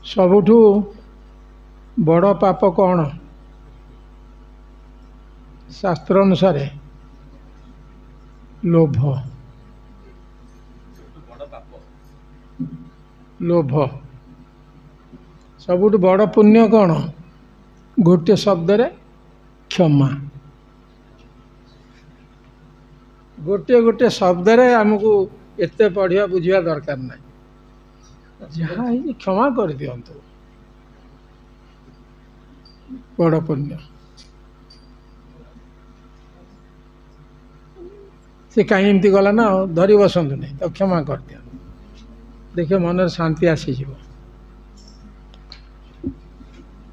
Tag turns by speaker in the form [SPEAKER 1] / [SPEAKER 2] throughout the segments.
[SPEAKER 1] ସବୁଠୁ ବଡ଼ ପାପ କ'ଣ? ଶାସ୍ତ୍ର ଅନୁସାରେ ଲୋଭ। ଲୋଭ। ସବୁଠୁ ବଡ଼ ପୁଣ୍ୟ କ'ଣ? ଗୋଟିଏ ଶବ୍ଦରେ କ୍ଷମା। ଗୋଟିଏ ଗୋଟିଏ ଶବ୍ଦରେ ଆମକୁ ଏତେ ପଢ଼ିବା ବୁଝିବା ଦରକାର ନାହିଁ। ଯାହା ହେଇଛି କ୍ଷମା କରିଦିଅନ୍ତୁ, ବଡ଼ ପୁଣ୍ୟ। ସେ କାହିଁ ଏମିତି ଗଲା ନା, ଧରି ବସନ୍ତୁ ନାହିଁ, ତାକୁ କ୍ଷମା କରିଦିଅନ୍ତୁ, ଦେଖିବେ ମନରେ ଶାନ୍ତି ଆସିଯିବ।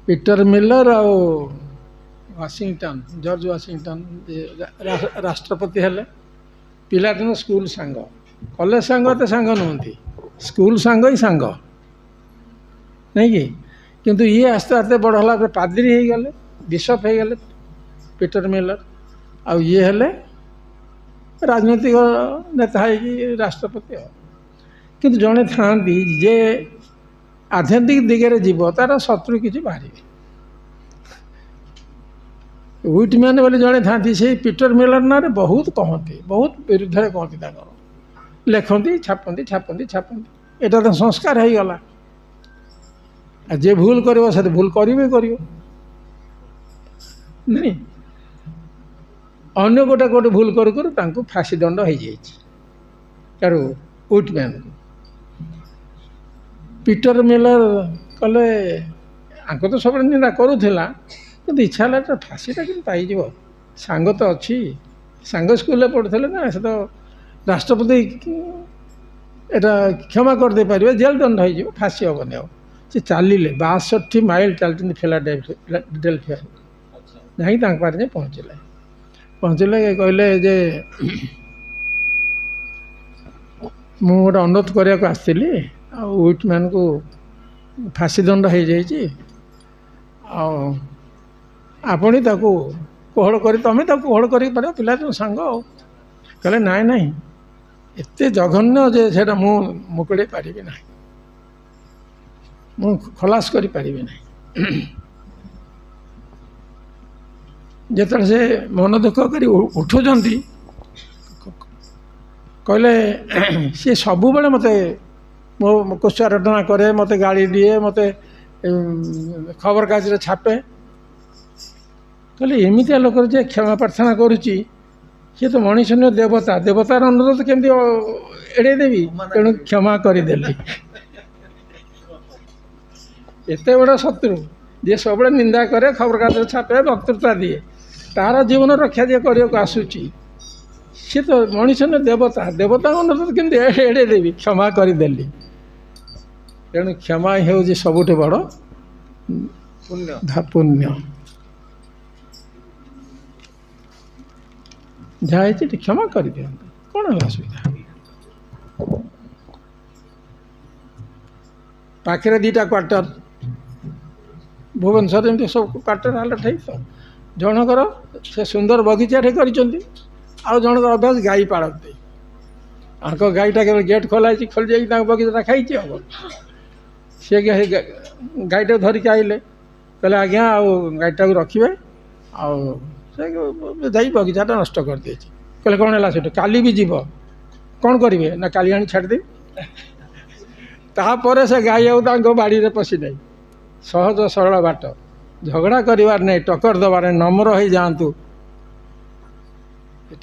[SPEAKER 1] ପିଟର ମିଲର ଆଉ ୱାସିଂଟନ, ଜର୍ଜ ୱାସିଂଟନ ରାଷ୍ଟ୍ରପତି ହେଲେ। ପିଲାଦିନ ସ୍କୁଲ ସାଙ୍ଗ, କଲେଜ ସାଙ୍ଗ ଏତେ ସାଙ୍ଗ ନୁହନ୍ତି, ସ୍କୁଲ ସାଙ୍ଗ ହିଁ ସାଙ୍ଗ, ନାଇଁ କି? କିନ୍ତୁ ଇଏ ଆସ୍ତେ ଆସ୍ତେ ବଡ଼ ହେଲା ପରେ ପାଦ୍ରୀ ହେଇଗଲେ, ବିଶପ ହେଇଗଲେ ପିଟର ମିଲର। ଆଉ ଇଏ ହେଲେ ରାଜନୈତିକ ନେତା ହେଇକି ରାଷ୍ଟ୍ରପତି। ଆଉ କିନ୍ତୁ ଜଣେ ଥାଆନ୍ତି ଯେ ଆଧ୍ୟାତ୍ମିକ ଦିଗରେ ଯିବ, ତାର ଶତ୍ରୁ କିଛି ବାହାରିବେ। ହୁଇଟମ୍ୟାନ୍ ବୋଲି ଜଣେ ଥାଆନ୍ତି, ସେଇ ପିଟର ମିଲର ନାଁରେ ବହୁତ କହନ୍ତି, ବହୁତ ବିରୁଦ୍ଧରେ କହନ୍ତି, ତାଙ୍କର ଲେଖନ୍ତି, ଛାପନ୍ତି। ଏଇଟା ତ ସଂସ୍କାର ହେଇଗଲା। ଆଉ ଯିଏ ଭୁଲ କରିବ ସେ ତ ଭୁଲ କରିବେ କରିବ, ନାଇଁ? ଅନ୍ୟ ଗୋଟେ ଭୁଲ କରୁ କରୁ ତାଙ୍କୁ ଫାଶୀ ଦଣ୍ଡ ହେଇଯାଇଛି, କାରୁ ହୁଇଟମ୍ୟାନ୍କୁ। ପିଟର ମିଲର କଲେ, ଆଙ୍କ ତ ସବୁବେଳେ ନିନ୍ଦା କରୁଥିଲା, କିନ୍ତୁ ଇଚ୍ଛା ହେଲା ଯେ ଫାଶୀଟା କିନ୍ତୁ ପାଇଯିବ, ସାଙ୍ଗ ତ ଅଛି, ସାଙ୍ଗ ସ୍କୁଲରେ ପଢ଼ୁଥିଲେ ନା, ସେ ତ ରାଷ୍ଟ୍ରପତି ଏଇଟା କ୍ଷମା କରିଦେଇପାରିବେ, ଜେଲ୍ ଦଣ୍ଡ ହେଇଯିବ, ଫାଶୀ ହେବନି ଆଉ। ସେ ଚାଲିଲେ 62 ମାଇଲ ଚାଲିଛନ୍ତି ଫିଲାଡେଲଫିଆରୁ, ଯାଇକି ତାଙ୍କ ପାଖରେ ଯାଇ ପହଞ୍ଚିଲେ। କହିଲେ ଯେ ମୁଁ ଗୋଟେ ଅନୁରୋଧ କରିବାକୁ ଆସିଥିଲି, ଆଉ ହୁଇଟମ୍ୟାନ୍କୁ ଫାଶୀ ଦଣ୍ଡ ହେଇଯାଇଛି, ଆଉ ଆପଣ ତାକୁ କୋହଳ କରି, ତମେ ତାକୁ କୋହଳ କରିକି ପାରିବ, ପିଲାଦିନ ସାଙ୍ଗ। ଆଉ କହିଲେ ନାଇଁ, ଏତେ ଜଘନ୍ୟ ଯେ ସେଇଟା ମୁଁ ମୁକୁଳେଇ ପାରିବି ନାହିଁ, ମୁଁ ଖଲାସ କରିପାରିବି ନାହିଁ। ଯେତେବେଳେ ସେ ମନ ଦୁଃଖ କରି ଉଠୁଛନ୍ତି, କହିଲେ ସିଏ ସବୁବେଳେ ମୋତେ ମୋ କୁତ୍ସାରଟନା କରେ, ମୋତେ ଗାଳି ଦିଏ, ମୋତେ ଖବରକାଗଜରେ ଛାପେ। କହିଲେ ଏମିତିଆ ଲୋକର ଯେ କ୍ଷମା ପ୍ରାର୍ଥନା କରୁଛି, ସିଏ ତ ମଣିଷ ନୁହେଁ, ଦେବତା। ଦେବତାର ଅନୁରୋଧ କେମିତି ଏଡ଼େଇ ଦେବି? ତେଣୁ କ୍ଷମା କରିଦେଲି। ଏତେ ବଡ଼ ଶତ୍ରୁ, ଯିଏ ସବୁବେଳେ ନିନ୍ଦା କରେ, ଖବରକାଗଜରେ ଛାପେ, ବକ୍ତୃତା ଦିଏ, ତାର ଜୀବନ ରକ୍ଷା ଯିଏ କରିବାକୁ ଆସୁଛି, ସିଏ ତ ମଣିଷ ନୁହେଁ, ଦେବତା। ଦେବତାଙ୍କ ଅନୁରୋଧ କେମିତି ଏଡ଼େଇ ଦେବି? କ୍ଷମା କରିଦେଲି। ତେଣୁ କ୍ଷମା ହେଉଛି ସବୁଠୁ ବଡ଼ ପୁଣ୍ୟ। ଯାହା ହେଇଛି ଟିକେ କ୍ଷମା କରିଦିଅନ୍ତୁ, କ'ଣ ହେଲା ଅସୁବିଧା? ପାଖରେ ଦୁଇଟା କ୍ୱାର୍ଟର, ଭୁବନେଶ୍ୱରରେ ଏମିତି ସବୁ କ୍ୱାର୍ଟର ହାଲଟ ହେଇଛି। ଜଣଙ୍କର ସେ ସୁନ୍ଦର ବଗିଚାଟେ କରିଛନ୍ତି, ଆଉ ଜଣଙ୍କର ଅଭ୍ୟାସ ଗାଈ ପାଳନ୍ତି। ଆଙ୍କ ଗାଈଟା କେବଳ ଗେଟ୍ ଖୋଲା ହେଇଛି, ଖୋଲି ଯାଇକି ତାଙ୍କ ବଗିଚାଟା ଖାଇଛି। ହବ ସେ ଗାଈଟାକୁ ଧରିକି ଆଇଲେ, କହିଲେ ଆଜ୍ଞା ଆଉ ଗାଈଟାକୁ ରଖିବେ, ଆଉ ସେ ଯାଇ ବଗିଚାଟା ନଷ୍ଟ କରିଦେଇଛି। କହିଲେ କ'ଣ ହେଲା ସେଠୁ? କାଲି ବି ଯିବ, କ'ଣ କରିବେ ନା କାଲି ଆଣି ଛାଡ଼ିଦେବି। ତାପରେ ସେ ଗାଈ ଆଉ ତାଙ୍କ ବାଡ଼ିରେ ପଶି ନାହିଁ। ସହଜ ସରଳ ବାଟ, ଝଗଡ଼ା କରିବାର ନାହିଁ, ଟକ୍କର ଦେବାର ନାହିଁ, ନମ୍ର ହେଇଯାଆନ୍ତୁ।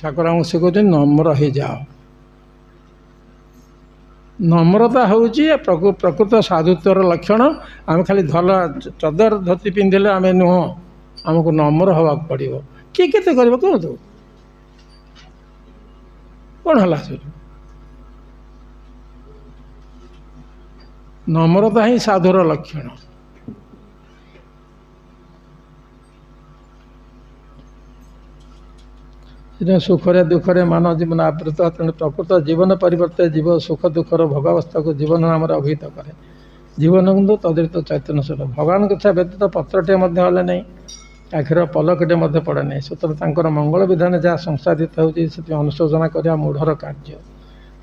[SPEAKER 1] ଠାକୁର ଆମକୁ ଶିଖଉଛନ୍ତି ନମ୍ର ହେଇଯାଅ। ନମ୍ରତା ହେଉଛି ପ୍ରକୃତ ସାଧୁତ୍ୱର ଲକ୍ଷଣ। ଆମେ ଖାଲି ଚଦର ଧୋତି ପିନ୍ଧିଲେ ଆମେ ନୁହଁ, ଆମକୁ ନମ୍ର ହେବାକୁ ପଡ଼ିବ। କିଏ କେତେ କରିବ କୁହନ୍ତୁ? କ'ଣ ହେଲା ସେଠୁ? ନମ୍ରତା ହିଁ ସାଧୁର ଲକ୍ଷଣ। ସୁଖରେ ଦୁଃଖରେ ମାନବ ଜୀବନ ଆବୃତ, ତେଣୁ ପ୍ରକୃତ ଜୀବନ ପରିବର୍ତ୍ତେ ଜୀବ ସୁଖ ଦୁଃଖର ଭୋଗାବସ୍ଥାକୁ ଜୀବନ ନାମରେ ଅଭିହିତ କରେ। ଜୀବନ କିନ୍ତୁ ତଦ୍ରିତ ଚୈତନ୍ୟ ସ୍ୱରୂପ। ଭଗବାନଙ୍କ ଇଚ୍ଛା ବ୍ୟତୀତ ପତ୍ରଟିଏ ମଧ୍ୟ ହଲେ ନାହିଁ, ଆଖିର ପଲକଟେ ମଧ୍ୟ ପଡ଼େ ନାହିଁ। ସତରେ ତାଙ୍କର ମଙ୍ଗଳ ବିଧାନ ଯାହା ସଂସାଧିତ ହେଉଛି, ସେଥିପାଇଁ ଅନୁଶୋଚନା କରିବା ମୂଢ଼ର କାର୍ଯ୍ୟ।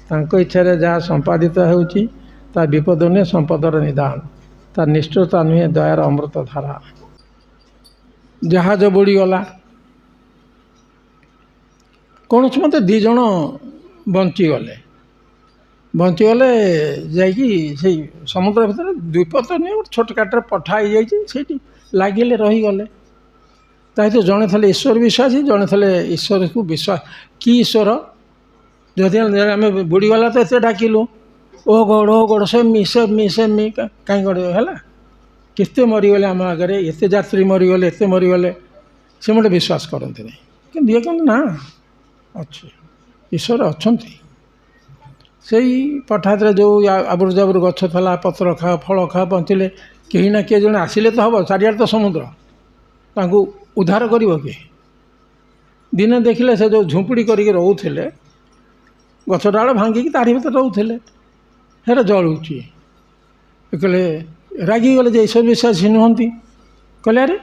[SPEAKER 1] ତାଙ୍କ ଇଚ୍ଛାରେ ଯାହା ସମ୍ପାଦିତ ହେଉଛି, ତାହା ବିପଦ ନୁହେଁ, ସମ୍ପଦର ନିଦାନ। ତା ନିଷ୍ଠୁରତା ନୁହେଁ ଦୟାର ଅମୃତ ଧାରା। ଜାହାଜ ବୁଡ଼ିଗଲା, କୌଣସି ମତେ 2 ଜଣ ବଞ୍ଚିଗଲେ ଯାଇକି ସେଇ ସମୁଦ୍ର ଭିତରେ ଦ୍ୱୀପ ତ ନୁହେଁ, ଗୋଟେ ଛୋଟ କାଟରେ ପଠା ହେଇଯାଇଛି, ସେଇଠି ଲାଗିଲେ ରହିଗଲେ। ତା ଭିତରେ ଜଣେ ଥିଲେ ଈଶ୍ୱର ବିଶ୍ୱାସୀ, ଜଣେ ଥିଲେ ଈଶ୍ୱରକୁ ବିଶ୍ୱାସ। କି ଈଶ୍ୱର? ଯଦି ଆମେ ବୁଡ଼ିଗଲା ତ ଏତେ ଡାକିଲୁ ଓ ଗଡ଼ ସେମି କାହିଁ ଗଡ଼ ହେଲା, କେତେ ମରିଗଲେ ଆମ ଆଗରେ, ଏତେ ଯାତ୍ରୀ ମରିଗଲେ, ଏତେ ମରିଗଲେ, ସେ ମୋତେ ବିଶ୍ୱାସ କରନ୍ତି ନାହିଁ। କିନ୍ତୁ ଇଏ କହନ୍ତି ନା, ଅଛି ଈଶ୍ୱର ଅଛନ୍ତି। ସେଇ ପଠାତରେ ଯେଉଁ ଆବୁରୁ ଜାବୁରୁ ଗଛ ଥିଲା, ପତ୍ର ଖାଅ ଫଳ ଖାଅ ବଞ୍ଚିଲେ, କେହି ନା କିଏ ଜଣେ ଆସିଲେ ତ ହେବ, ଚାରିଆଡ଼େ ତ ସମୁଦ୍ର, ତାଙ୍କୁ ଉଦ୍ଧାର କରିବ କିଏ? ଦିନେ ଦେଖିଲେ ସେ ଯେଉଁ ଝୁମ୍ପୁଡ଼ି କରିକି ରହୁଥିଲେ, ଗଛ ଡାଳ ଭାଙ୍ଗିକି ତାରି ଭିତରେ ରହୁଥିଲେ, ସେଟା ଜଳୁଛି। କହିଲେ, ରାଗିଗଲେ ଯେ ଈଶ୍ୱର ବିଶ୍ୱାସୀ ନୁହନ୍ତି। କହିଲେ, ଆରେ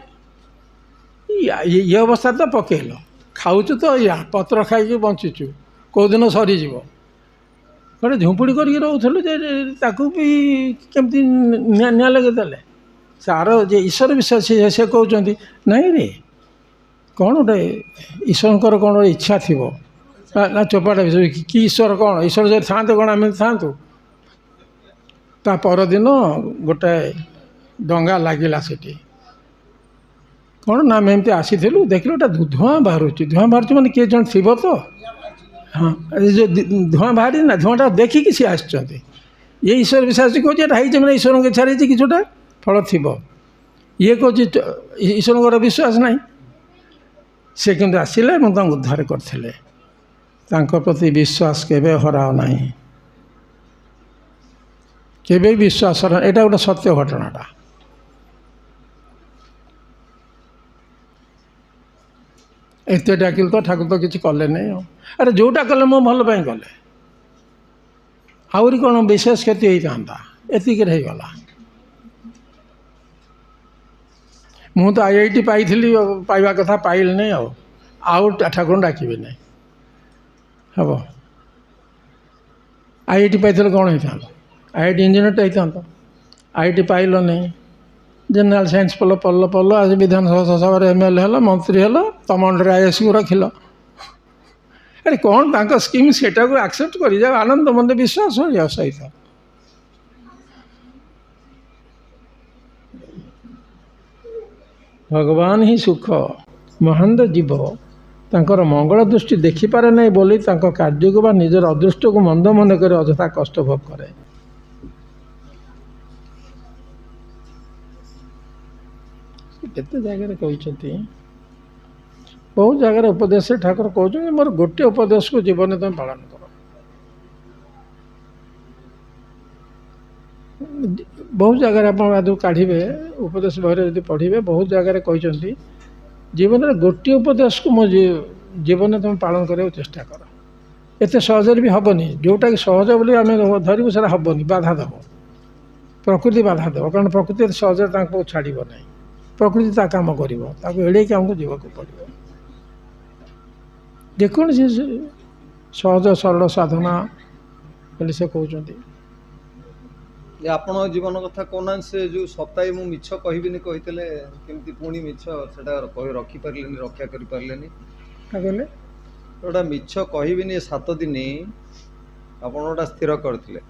[SPEAKER 1] ଇଏ ଅବସ୍ଥା ତ ପକେଇଲ, ଖାଉଛୁ ତ ପତ୍ର ଖାଇକି ବଞ୍ଚିଛୁ, କେଉଁଦିନ ସରିଯିବ। ଗୋଟେ ଝୁମ୍ପୁଡ଼ି କରିକି ରହୁଥିଲୁ ଯେ ତାକୁ ବି କେମିତି ନିଆଁ ଲଗେଇଦେଲେ। ସାର ଯେ ଈଶ୍ୱର ବିଶ୍ୱାସୀ ସେ କହୁଛନ୍ତି ନାଇଁ ରେ, କ'ଣ ଗୋଟେ ଈଶ୍ୱରଙ୍କର କ'ଣ ଗୋଟେ ଇଚ୍ଛା ଥିବ ନା ଚୋପାଟା କି ଈଶ୍ୱର କ'ଣ? ଈଶ୍ୱର ଯଦି ଥାଆନ୍ତେ କ'ଣ ଆମେ ଥାଆନ୍ତୁ? ତା ପରଦିନ ଗୋଟାଏ ଡଙ୍ଗା ଲାଗିଲା ସେଠି। କ'ଣ ନା ଆମେ ଏମିତି ଆସିଥିଲୁ, ଦେଖିଲୁ ଗୋଟେ ଧୂଆଁ ବାହାରୁଛି ମାନେ କିଏ ଜଣେ ଥିବ ତ? ହଁ, ଯେଉଁ ଧୂଆଁ ବାହାରି ନା, ଧୂଆଁଟା ଦେଖିକି ସିଏ ଆସିଛନ୍ତି। ଇଏ ଈଶ୍ୱର ବିଶ୍ୱାସୀ କହୁଛି ଏଇଟା ହେଇଛି ମାନେ ଈଶ୍ୱରଙ୍କ ଇଚ୍ଛାରେ ହେଇଛି, କିଛି ଗୋଟେ ଫଳ ଥିବ। ଇଏ କହୁଛି ଈଶ୍ୱରଙ୍କର ବିଶ୍ୱାସ ନାହିଁ। ସେ କିନ୍ତୁ ଆସିଲେ ଏବଂ ତାଙ୍କୁ ଉଦ୍ଧାର କରିଥିଲେ। ତାଙ୍କ ପ୍ରତି ବିଶ୍ୱାସ କେବେ ହରାଅ ନାହିଁ, କେବେ ବିଶ୍ୱାସ ହରାଅ। ଏଇଟା ଗୋଟେ ସତ୍ୟ ଘଟଣାଟା। ଏତେ ଡାକିଲେ ତ ଠାକୁର ତ କିଛି କଲେ ନାହିଁ। ଆରେ ଯେଉଁଟା କଲେ ମୋ ଭଲ ପାଇଁ କଲେ, ଆହୁରି କ'ଣ ବିଶେଷ କ୍ଷତି ହେଇଥାନ୍ତା? ଏତିକିରେ ହେଇଗଲା। ମୁଁ ତ IIT ପାଇଥିଲି, ପାଇବା କଥା ପାଇଲି ନାହିଁ, ଆଉ ଠାକୁରଙ୍କୁ ଡାକିବି ନାହିଁ। ହେବ IIT ପାଇଥିଲେ କ'ଣ ହେଇଥାନ୍ତା? IIT ଇଞ୍ଜିନିୟରଟା ହେଇଥାନ୍ତ। IIT ପାଇଲ ନାହିଁ, ଜେନେରାଲ ସାଇନ୍ସ ପଢ଼ିଲ, ଆଜି ବିଧାନସଭାରେ MLA ହେଲ, ମନ୍ତ୍ରୀ ହେଲ, ତମ ଅଣ୍ଡରେ IASକୁ ରଖିଲ। ଆରେ କ'ଣ ତାଙ୍କ ସ୍କିମ୍, ସେଟାକୁ ଆକ୍ସେପ୍ଟ କରିଯାଅ, ଆନନ୍ଦ ମନ୍ଦ ବିଶ୍ୱାସ ଯାଅ ସହିତ। ଭଗବାନ ହିଁ ସୁଖ। ମହାନ୍ତ ଜୀବ ତାଙ୍କର ମଙ୍ଗଳ ଦୃଷ୍ଟି ଦେଖିପାରେ ନାହିଁ ବୋଲି ତାଙ୍କ କାର୍ଯ୍ୟକୁ ବା ନିଜର ଅଦୃଷ୍ଟକୁ ମନ୍ଦ ମନେ କରି ଅଯଥା କଷ୍ଟ ଭୋଗ କରେ। କେତେ ଜାଗାରେ କହିଛନ୍ତି, ବହୁତ ଜାଗାରେ ଉପଦେଶରେ ଠାକୁର କହୁଛନ୍ତି ମୋର ଗୋଟିଏ ଉପଦେଶକୁ ଜୀବନରେ ତୁମେ ପାଳନ କର। ବହୁତ ଜାଗାରେ ଆପଣ ଯେଉଁ କାଢ଼ିବେ ଉପଦେଶ ବହିରେ ଯଦି ପଢ଼ିବେ, ବହୁତ ଜାଗାରେ କହିଛନ୍ତି ଜୀବନରେ ଗୋଟିଏ ଉପଦେଶକୁ ମୋ ଜୀବନରେ ତୁମେ ପାଳନ କରିବାକୁ ଚେଷ୍ଟା କର। ଏତେ ସହଜରେ ବି ହେବନି, ଯେଉଁଟାକି ସହଜ ବୋଲି ଆମେ ଧରିବୁ ସେଟା ହେବନି, ବାଧା ଦେବ। ପ୍ରକୃତି ବାଧା ଦେବ, କାରଣ ପ୍ରକୃତି ସହଜରେ ତାଙ୍କୁ ଛାଡ଼ିବ ନାହିଁ। ପ୍ରକୃତି ତା କାମ କରିବ, ତାକୁ ଏଡ଼େଇକି ଆମକୁ ଯିବାକୁ ପଡ଼ିବ। ଯେକୌଣସି ସହଜ ସରଳ ସାଧନା ବୋଲି ସେ କହୁଛନ୍ତି।
[SPEAKER 2] ଆପଣଙ୍କ ଜୀବନ କଥା କହୁନାହାନ୍ତି, ସେ ଯେଉଁ ସପ୍ତାହେ ମୁଁ ମିଛ କହିବିନି କହିଥିଲେ, କେମିତି ପୁଣି ମିଛ ସେଟା ରଖିପାରିଲେନି, ରକ୍ଷା କରିପାରିଲେନି?
[SPEAKER 1] କହିଲେ
[SPEAKER 2] ଗୋଟା ମିଛ କହିବିନି 7 ଦିନ ଆପଣ ଗୋଟା ସ୍ଥିର କରିଥିଲେ,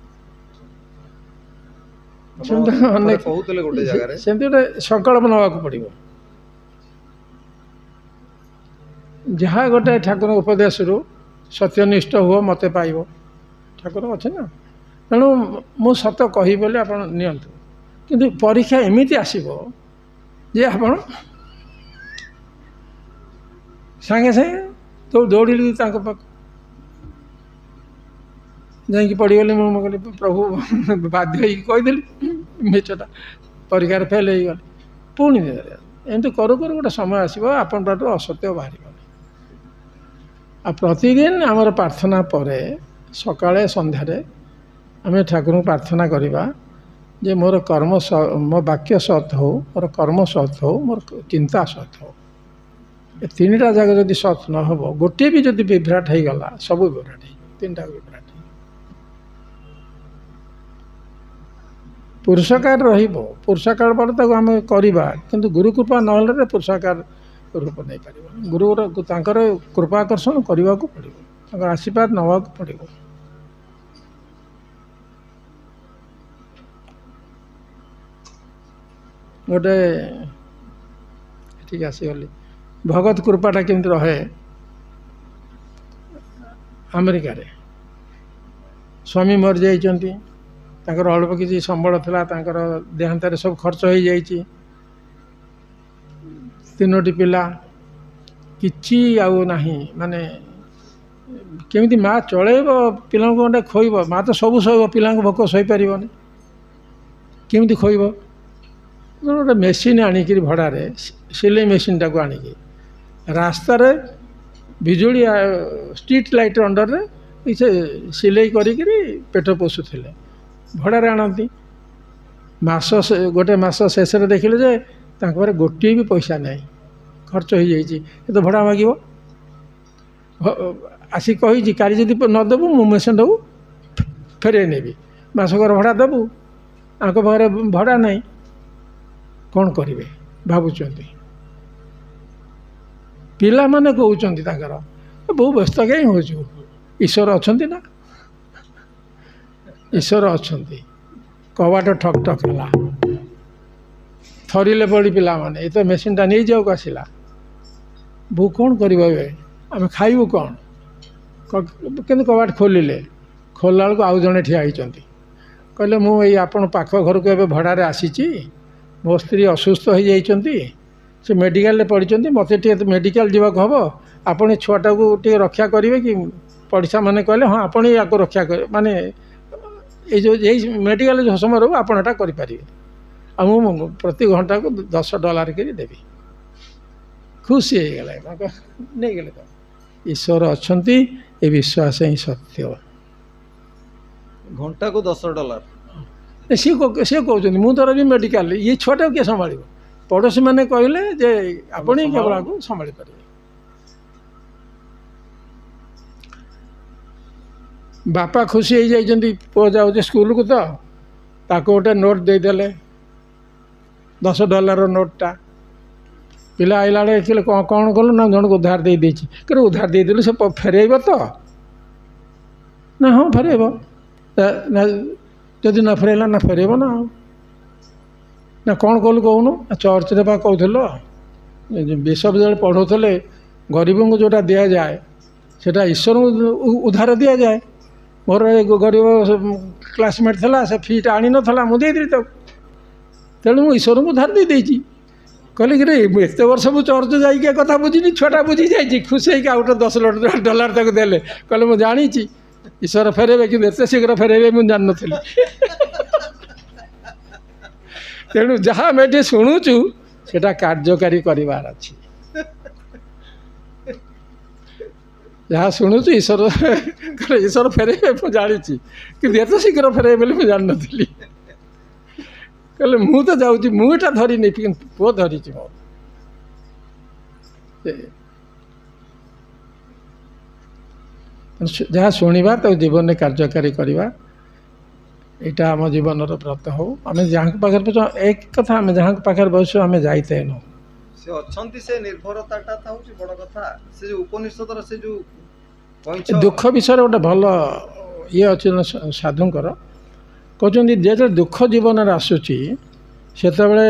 [SPEAKER 2] କହୁଥିଲେ ଗୋଟେ ଜାଗାରେ।
[SPEAKER 1] ସେମିତି ଗୋଟେ ସଂକଳ୍ପ ନେବାକୁ ପଡ଼ିବ। ଯାହା ଗୋଟେ ଠାକୁରଙ୍କ ଉପଦେଶରୁ ସତ୍ୟନିଷ୍ଠ ହୁଅ, ମୋତେ ପାଇବ, ଠାକୁର ଅଛି ନା। ତେଣୁ ମୁଁ ସତ କହିବି ବୋଲି ଆପଣ ନିଅନ୍ତୁ, କିନ୍ତୁ ପରୀକ୍ଷା ଏମିତି ଆସିବ ଯେ ଆପଣ ସାଙ୍ଗେ ସାଙ୍ଗେ ତ ଦୌଡ଼ିଲି ତାଙ୍କ ପାଖ ଯାଇକି ପଡ଼ିଗଲି। ମୁଁ କହିଲି ପ୍ରଭୁ, ବାଧ୍ୟ ହେଇକି କହିଦେଲି ମିଛଟା, ପରୀକ୍ଷାରେ ଫେଲ୍ ହେଇଗଲି। ପୁଣି ଏମିତି କରୁ କରୁ ଗୋଟେ ସମୟ ଆସିବ ଆପଣ ପାଖରୁ ଅସତ୍ୟ ବାହାରିବନି। ଆଉ ପ୍ରତିଦିନ ଆମର ପ୍ରାର୍ଥନା ପରେ ସକାଳେ ସନ୍ଧ୍ୟାରେ ଆମେ ଠାକୁରଙ୍କୁ ପ୍ରାର୍ଥନା କରିବା ଯେ ମୋର କର୍ମ, ମୋ ବାକ୍ୟ ସତ୍ ହଉ, ମୋର କର୍ମ ସତ୍ ହଉ, ମୋର ଚିନ୍ତା ସତ୍ ହଉ। ଏ 3ଟା ଜାଗା ଯଦି ସତ୍ ନ ହେବ, ଗୋଟିଏ ବି ଯଦି ବିଭ୍ରାଟ ହେଇଗଲା, ସବୁ ବିଭ୍ରାଟ ହେଇଯିବ। 3ଟା ବିଭ୍ରାଟ। ପୁରୁଷକାର ରହିବ, ପୁରୁଷକାର ପରେ ତାକୁ ଆମେ କରିବା, କିନ୍ତୁ ଗୁରୁ କୃପା ନହେଲେ ପୁରୁଷକାର ରୂପ ନେଇପାରିବନି। ଗୁରୁର ତାଙ୍କର କୃପା ଆକର୍ଷଣ କରିବାକୁ ପଡ଼ିବ, ତାଙ୍କର ଆଶୀର୍ବାଦ ନେବାକୁ ପଡ଼ିବ। ଗୋଟେ ଏଠିକି ଆସିଗଲି, ଭଗତ କୃପାଟା କେମିତି ରହେ। ଆମେରିକାରେ ସ୍ୱାମୀ ମରିଯାଇଛନ୍ତି, ତାଙ୍କର ଅଳ୍ପ କିଛି ସମ୍ବଳ ଥିଲା, ତାଙ୍କର ଦେହାନ୍ତରେ ସବୁ ଖର୍ଚ୍ଚ ହୋଇଯାଇଛି, 3ଟି ପିଲା, କିଛି ଆଉ ନାହିଁ। ମାନେ କେମିତି ମା ଚଳେଇବ ପିଲାଙ୍କୁ, ଗଣ୍ଡେ ଖୋଇବ, ମା ତ ସବୁ ଶୋଇବ, ପିଲାଙ୍କୁ ଭୋକ ଶୋଇପାରିବନି, କେମିତି ଖୋଇବ? ଗୋଟେ ମେସିନ୍ ଆଣିକିରି ଭଡ଼ାରେ, ସିଲେଇ ମେସିନ୍ଟାକୁ ଆଣିକି ରାସ୍ତାରେ ବିଜୁଳି ଷ୍ଟ୍ରିଟ୍ ଲାଇଟ୍ ଅଣ୍ଡରରେ ସେ ସିଲେଇ କରିକିରି ପେଟ ପୋଷୁଥିଲେ, ଭଡ଼ାରେ ଆଣନ୍ତି। ଗୋଟେ ମାସ ଶେଷରେ ଦେଖିଲେ ଯେ ତାଙ୍କ ଘରେ ଗୋଟିଏ ବି ପଇସା ନାହିଁ, ଖର୍ଚ୍ଚ ହୋଇଯାଇଛି। କିନ୍ତୁ ଭଡ଼ା ମାଗିବ, ଆସିକି କହିଛି କାଲି ଯଦି ନଦେବୁ ମୁଁ ମେସିନ୍ଟାକୁ ଫେରେଇ ନେବି, ମାସକର ଭଡ଼ା ଦେବୁ, ତାଙ୍କ ପାଖରେ ଭଡ଼ା ନାହିଁ, କ'ଣ କରିବେ ଭାବୁଛନ୍ତି? ପିଲାମାନେ କହୁଛନ୍ତି ତାଙ୍କର, ବହୁ ବ୍ୟସ୍ତ କାହିଁ ହେଉଛୁ, ଈଶ୍ୱର ଅଛନ୍ତି ନା, ଈଶ୍ୱର ଅଛନ୍ତି। କବାଟ ଠକ୍ ଠକ୍ ହେଲା, ଥରିଲେ ପଡ଼ି ପିଲାମାନେ, ଏ ତ ମେସିନ୍ଟା ନେଇଯାଉକୁ ଆସିଲା, ବୋଉ କ'ଣ କରିବ ଏବେ, ଆମେ ଖାଇବୁ କ'ଣ? କିନ୍ତୁ କବାଟ ଖୋଲିଲେ, ଖୋଲିଲା ବେଳକୁ ଆଉ ଜଣେ ଠିଆ ହେଇଛନ୍ତି। କହିଲେ ମୁଁ ଏଇ ଆପଣ ପାଖ ଘରକୁ ଏବେ ଭଡ଼ାରେ ଆସିଛି, ମୋ ସ୍ତ୍ରୀ ଅସୁସ୍ଥ ହୋଇଯାଇଛନ୍ତି, ସେ ମେଡ଼ିକାଲରେ ପଡ଼ିଛନ୍ତି, ମୋତେ ଟିକେ ମେଡ଼ିକାଲ ଯିବାକୁ ହେବ, ଆପଣ ଏ ଛୁଆଟାକୁ ଟିକେ ରକ୍ଷା କରିବେ କି? ପଡ଼ିଶା ମାନେ କହିଲେ ହଁ ଆପଣ ୟାକୁ ରକ୍ଷା କରିବେ, ମାନେ ଏଇ ମେଡ଼ିକାଲ ଯେଉଁ ସମୟ ରହିବ ଆପଣ ଏଟା କରିପାରିବେ, ଆଉ ମୁଁ ପ୍ରତି ଘଣ୍ଟାକୁ $10 କରି ଦେବି। ଖୁସି ହେଇଗଲା, ନେଇଗଲେ। ତ ଈଶ୍ୱର ଅଛନ୍ତି, ଏ ବିଶ୍ୱାସ ହିଁ ସତ୍ୟ।
[SPEAKER 2] ଘଣ୍ଟାକୁ $10।
[SPEAKER 1] ସିଏ କହୁଛନ୍ତି ମୁଁ ତ ରହିବି ମେଡ଼ିକାଲରେ, ଇଏ ଛୁଆଟାକୁ କିଏ ସମ୍ଭାଳିବ? ପଡ଼ୋଶୀ ମାନେ କହିଲେ ଯେ ଆପଣ ହିଁ କେବଳ ଆକୁ ସମ୍ଭାଳି ପାରିବେ। ବାପା ଖୁସି ହେଇଯାଇଛନ୍ତି, ପୁଅ ଯାଉଛି ସ୍କୁଲକୁ, ତ ତାକୁ ଗୋଟେ ନୋଟ୍ ଦେଇଦେଲେ, $10 ନୋଟ୍ଟା। ପିଲା ଆଇଲା ବେଳେ ଦେଖିଲେ କ'ଣ କଲୁ ନା ଜଣକୁ ଉଧାର ଦେଇଦେଇଛି। କିନ୍ତୁ ଉଧାର ଦେଇଦେଲୁ, ସେ ଫେରେଇବ ତ? ନା ହଁ ଫେରେଇବ, ଯଦି ନ ଫେରେଇଲା ନା ଫେରେଇବ ନା। ଆଉ ନା କ'ଣ କଲୁ କହୁନୁ? ଚର୍ଚ୍ଚରେ ବା କହୁଥିଲ, ବିଶପ ଯେତେବେଳେ ପଢ଼ଉଥିଲେ ଗରିବଙ୍କୁ ଯେଉଁଟା ଦିଆଯାଏ ସେଇଟା ଈଶ୍ୱରଙ୍କୁ ଉଧାର ଦିଆଯାଏ। ମୋର ଗରିବ କ୍ଲାସମେଟ୍ ଥିଲା, ସେ ଫିଟା ଆଣିନଥିଲା, ମୁଁ ଦେଇଦେଲି ତାକୁ, ତେଣୁ ମୁଁ ଈଶ୍ୱରଙ୍କୁ ଉଧାର ଦେଇଦେଇଛି। କହିଲେ କି ରେ ଏତେ ବର୍ଷ ମୁଁ ଚର୍ଚ୍ଚ ଯାଇକି ଏ କଥା ବୁଝିନି, ଛୁଆଟା ବୁଝି ଯାଇଛି। ଖୁସି ହେଇକି ଆଉ ଗୋଟେ $10 ତାକୁ ଦେଲେ, କହିଲେ ମୁଁ ଜାଣିଛି ଈଶ୍ୱର ଫେରେଇବେ, କିନ୍ତୁ ଏତେ ଶୀଘ୍ର ଫେରେଇବେ ମୁଁ ଜାଣିନଥିଲି। ତେଣୁ ଯାହା ଆମେ ଏଠି ଶୁଣୁଛୁ ସେଟା କାର୍ଯ୍ୟକାରୀ କରିବାର ଅଛି। ଯାହା ଶୁଣୁଛୁ ଈଶ୍ୱର ଫେରେଇବେ ମୁଁ ଜାଣିଛି, କିନ୍ତୁ ଏତେ ଶୀଘ୍ର ଫେରେଇବେ ବୋଲି ମୁଁ ଜାଣିନଥିଲି। କହିଲେ ମୁଁ ତ ଯାଉଛି, ମୁଁ ଏଟା ଧରିନି, କିନ୍ତୁ ପୁଅ ଧରିଛି ମୋର। ଯାହା ଶୁଣିବା ତାକୁ ଜୀବନରେ କାର୍ଯ୍ୟକାରୀ କରିବା, ଏଇଟା ଆମ ଜୀବନର ବ୍ରତ ହଉ। ଆମେ ଯାହାଙ୍କ ପାଖରେ ବସୁ, ଏକ କଥା, ଆମେ ଯାହାଙ୍କ ପାଖରେ ବସୁ ଆମେ ଯାଇତେନୁ,
[SPEAKER 2] ସେ ଅଛନ୍ତି, ସେ ନିର୍ଭରତାଟା ହେଉଛି ବଡ଼ କଥା। ସେ ଯେଉଁ ଉପନିଷଦର ସେ ଯେଉଁ
[SPEAKER 1] ଦୁଃଖ ବିଷୟରେ ଗୋଟେ ଭଲ ଇଏ ଅଛି ସାଧୁଙ୍କର, କହୁଛନ୍ତି ଯେତେବେଳେ ଦୁଃଖ ଜୀବନରେ ଆସୁଛି ସେତେବେଳେ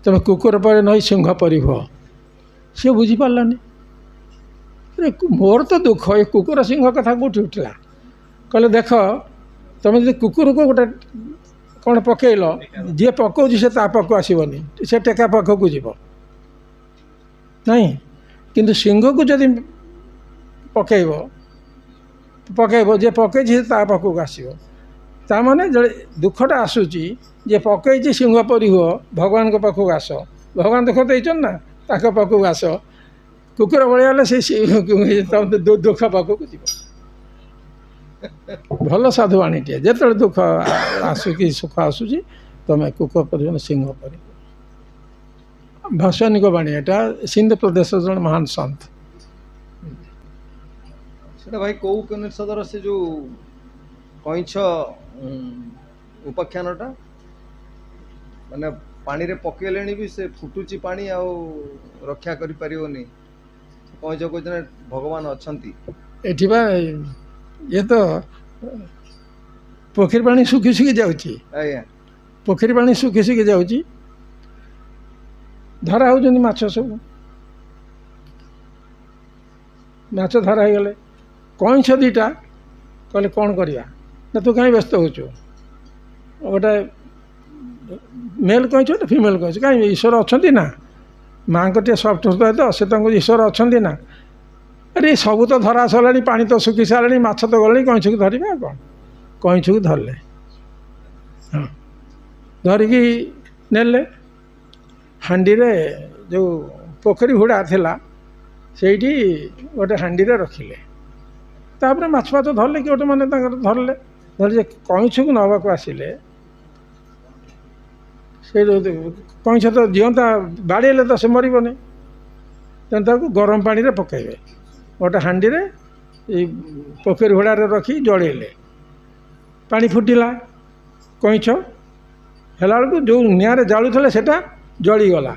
[SPEAKER 1] ତୁମେ କୁକୁର ପରି ନଇ ସିଂହ ପରି ହୁଅ। ସିଏ ବୁଝିପାରିଲାନି, ମୋର ତ ଦୁଃଖ, ଏ କୁକୁର ସିଂହ କଥା କେଉଁଠି ଉଠିଲା? କହିଲେ ଦେଖ, ତୁମେ ଯଦି କୁକୁରକୁ ଗୋଟେ କ'ଣ ପକେଇଲ, ଯିଏ ପକାଉଛି ସେ ତା ପାଖକୁ ଆସିବନି, ସେ ଟେକା ପାଖକୁ ଯିବ ନାହିଁ। କିନ୍ତୁ ସିଂହକୁ ଯଦି ପକେଇବ, ଯିଏ ପକେଇଛି ସେ ତା ପାଖକୁ ଆସିବ। ତା'ମାନେ ଦୁଃଖଟା ଆସୁଛି, ଯିଏ ପକେଇଛି ସିଂହ ପରି ହୁଅ, ଭଗବାନଙ୍କ ପାଖକୁ ଆସ, ଭଗବାନ ଦୁଃଖ ଦେଇଛନ୍ତି ନା, ତାଙ୍କ ପାଖକୁ ଆସ। କୁକୁର ଭଳିଆ ହେଲେ ସେ ଦୁଃଖ ପାଖକୁ ଯିବ। ଭଲ ସାଧୁବାଣୀଟିଏ, ଯେତେବେଳେ ଦୁଃଖ ଆସୁକି ସୁଖ ଆସୁଛି ତୁମେ କୁକୁର ପରି ସିଂହ ପରି। ଭାଷାନିକ ବାଣୀ ଏଟା, ସିନ୍ଧ ପ୍ରଦେଶର ଜଣେ ମହାନ ସନ୍ଥ।
[SPEAKER 2] ସେଟା ଭାଇ କୋଉ ଉପନିଷଦର ସେ ଯୋଉ କଇଁଛ ଉପାଖ୍ୟାନଟା? ମାନେ ପାଣିରେ ପକେଇଲେଣି ବି ସେ ଫୁଟୁଛି ପାଣି ଆଉ ରକ୍ଷା କରିପାରିବନି। କଇଁଛ କହୁଛନ୍ତି ଭଗବାନ ଅଛନ୍ତି।
[SPEAKER 1] ଏଠି ବା ଇଏ ତ ପୋଖରୀ ପାଣି ଶୁଖି ଶୁଖି ଯାଉଛି,
[SPEAKER 2] ଆଜ୍ଞା
[SPEAKER 1] ପୋଖରୀ ପାଣି ଶୁଖି ଶୁଖି ଯାଉଛି, ଧରା ହେଉଛନ୍ତି ମାଛ ସବୁ। ମାଛ ଧରା ହେଇଗଲେ କଇଁଛ ଦୁଇଟା କହିଲେ କ'ଣ କରିବା ନା ତୁ କାହିଁ ବ୍ୟସ୍ତ ହେଉଛୁ, ଗୋଟେ ମେଲ୍ କଇଁଛ ଗୋଟେ ଫିମେଲ୍ କଇଁଛ, କାହିଁ ଈଶ୍ୱର ଅଛନ୍ତି ନା, ମାଆଙ୍କ ଟିକେ ସଫ୍ଟ ହୃଦୟ ତ, ସେ ତାଙ୍କୁ ଈଶ୍ୱର ଅଛନ୍ତି ନା, ଆରେ ସବୁ ତ ଧରା ସରିଲାଣି, ପାଣି ତ ଶୁଖି ସାରିଲାଣି, ମାଛ ତ ଗଲେଣି, କଇଁଛକୁ ଧରିବେ ଆଉ କ'ଣ। କଇଁଛକୁ ଧରିଲେ, ହଁ ଧରିକି ନେଲେ ହାଣ୍ଡିରେ, ଯେଉଁ ପୋଖରୀ ହୁଡ଼ା ଥିଲା ସେଇଠି ଗୋଟେ ହାଣ୍ଡିରେ ରଖିଲେ। ତାପରେ ମାଛ ଫାଛ ଧରିଲେ କି ଗୋଟେ ମାନେ ତାଙ୍କର ଧରିଲେ, ଧରି ଯେ କଇଁଛକୁ ନେବାକୁ ଆସିଲେ, ସେ କଇଁଛ ତ ଜିଅନ୍ତା ବାଡ଼େଇଲେ ତ ସେ ମରିବନି, ତେଣୁ ତାକୁ ଗରମ ପାଣିରେ ପକାଇବେ। ଗୋଟେ ହାଣ୍ଡିରେ ଏଇ ପୋଖରୀ ହୁଡ଼ାରେ ରଖି ଜଳେଇଲେ, ପାଣି ଫୁଟିଲା, କଇଁଛ ହେଲା ବେଳକୁ ଯେଉଁ ନିଆଁରେ ଜାଳୁଥିଲେ ସେଟା ଜଳିଗଲା,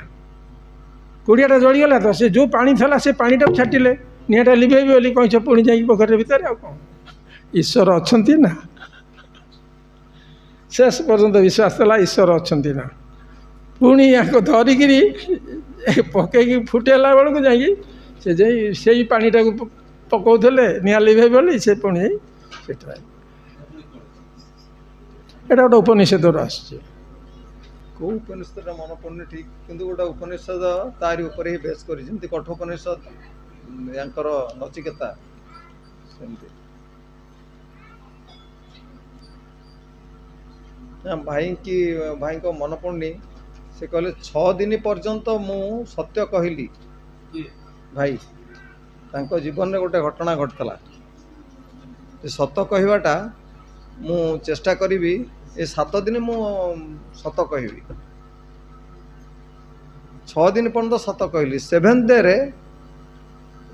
[SPEAKER 1] କୁଡ଼ିଆଟା ଜଳିଗଲା ତ, ସେ ଯେଉଁ ପାଣି ଥିଲା ସେ ପାଣିଟାକୁ ଛାଟିଲେ ନିଆଁଟା ଲିଭେଇବେ ବୋଲି, କଇଁଛ ପୁଣି ଯାଇକି ପୋଖରୀ ଭିତରେ। ଆଉ କ'ଣ, ଈଶ୍ୱର ଅଛନ୍ତି ନା, ଶେଷ ପର୍ଯ୍ୟନ୍ତ ବିଶ୍ୱାସ ଥିଲା ଈଶ୍ୱର ଅଛନ୍ତି ନା। ପୁଣି ୟାକୁ ଧରିକିରି ପକେଇକି ଫୁଟେଇଲା ବେଳକୁ ଯାଇକି ସେ ଯାଇ ସେଇ ପାଣିଟାକୁ ପକାଉଥିଲେ ନିଆଁ ଲିଭେଇବେ ବୋଲି, ସେ ପୁଣି ସେଟା, ଏଇଟା ଗୋଟେ ଉପନିଷଦରୁ ଆସିଛି।
[SPEAKER 2] କୋଉ ଉପନିଷଦଟା ମନେ ପଡୁନି ଠିକ, କିନ୍ତୁ ଗୋଟେ ଉପନିଷଦ ତାରି ଉପରେ ହିଁ ବେଶ କରି, ଯେମିତି କଠୋପନିଷଦ ୟାଙ୍କର ନଚିକେତା, ସେମିତି। ଭାଇଙ୍କ ମନେ ପଡୁନି, ସେ କହିଲେ 6 ଦିନ ପର୍ଯ୍ୟନ୍ତ ମୁଁ ସତ୍ୟ କହିଲି। ଭାଇ ତାଙ୍କ ଜୀବନରେ ଗୋଟେ ଘଟଣା ଘଟିଥିଲା, ସେ ସତ କହିବାଟା ମୁଁ ଚେଷ୍ଟା କରିବି, ଏ 7 ଦିନ ମୁଁ ସତ କହିବି। 6 ଦିନ ପର୍ଯ୍ୟନ୍ତ ସତ କହିଲି, 7th ଡେରେ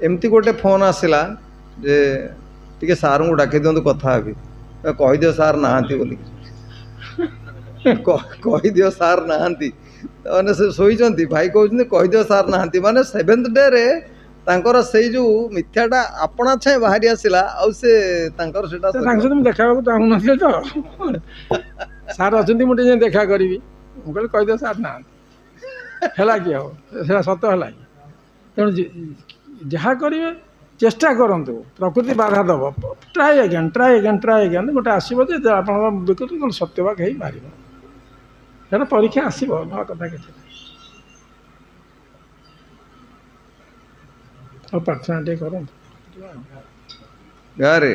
[SPEAKER 2] ଏମିତି ଗୋଟେ ଫୋନ୍ ଆସିଲା ଯେ ଟିକେ ସାର୍ଙ୍କୁ ଡାକି ଦିଅନ୍ତୁ କଥା ହେବି। କହିଦିଅ ସାର୍ ନାହାନ୍ତି ବୋଲି, କହିଦିଅ ସାର୍ ନାହାନ୍ତି, ମାନେ ସେ ଶୋଇଛନ୍ତି, ଭାଇ କହୁଛନ୍ତି କହିଦିଅ ସାର୍ ନାହାନ୍ତି, ମାନେ 7th ଡେରେ ତାଙ୍କର ସେଇ ଯୋଉ ମିଥ୍ୟାଟା ଆପଣା ଛାଏଁ ବାହାରି ଆସିଲା, ଆଉ ସେ ତାଙ୍କର ସେଟା
[SPEAKER 1] ତାଙ୍କ ସହିତ ମୁଁ ଦେଖା ହେବାକୁ ଚାହୁଁନଥିଲି ତ, ସାର୍ ଅଛନ୍ତି ମୁଁ ଟିକେ ଦେଖା କରିବି, ମୁଁ କହିଲି କହିଦିଅ ସାର୍ ନାହାନ୍ତି, ହେଲା କି ଆଉ ସେଟା ସତ ହେଲା କି। ତେଣୁ ଯାହା କରିବେ ଚେଷ୍ଟା କରନ୍ତୁ, ପ୍ରକୃତି ବାଧା ଦେବ, try again, try again, try again, ଗୋଟେ ଆସିବ ଯେ ଆପଣଙ୍କ ବିକୃତି ସତ୍ୟବାକ ହେଇ ବାହାରିବ, ସେଟା ପରୀକ୍ଷା ଆସିବ, ନୂଆ କଥା କିଛି ନାହିଁ। ଆଉ ପ୍ରାର୍ଥନା ଟିକେ କରନ୍ତୁ
[SPEAKER 2] ଗାଁରେ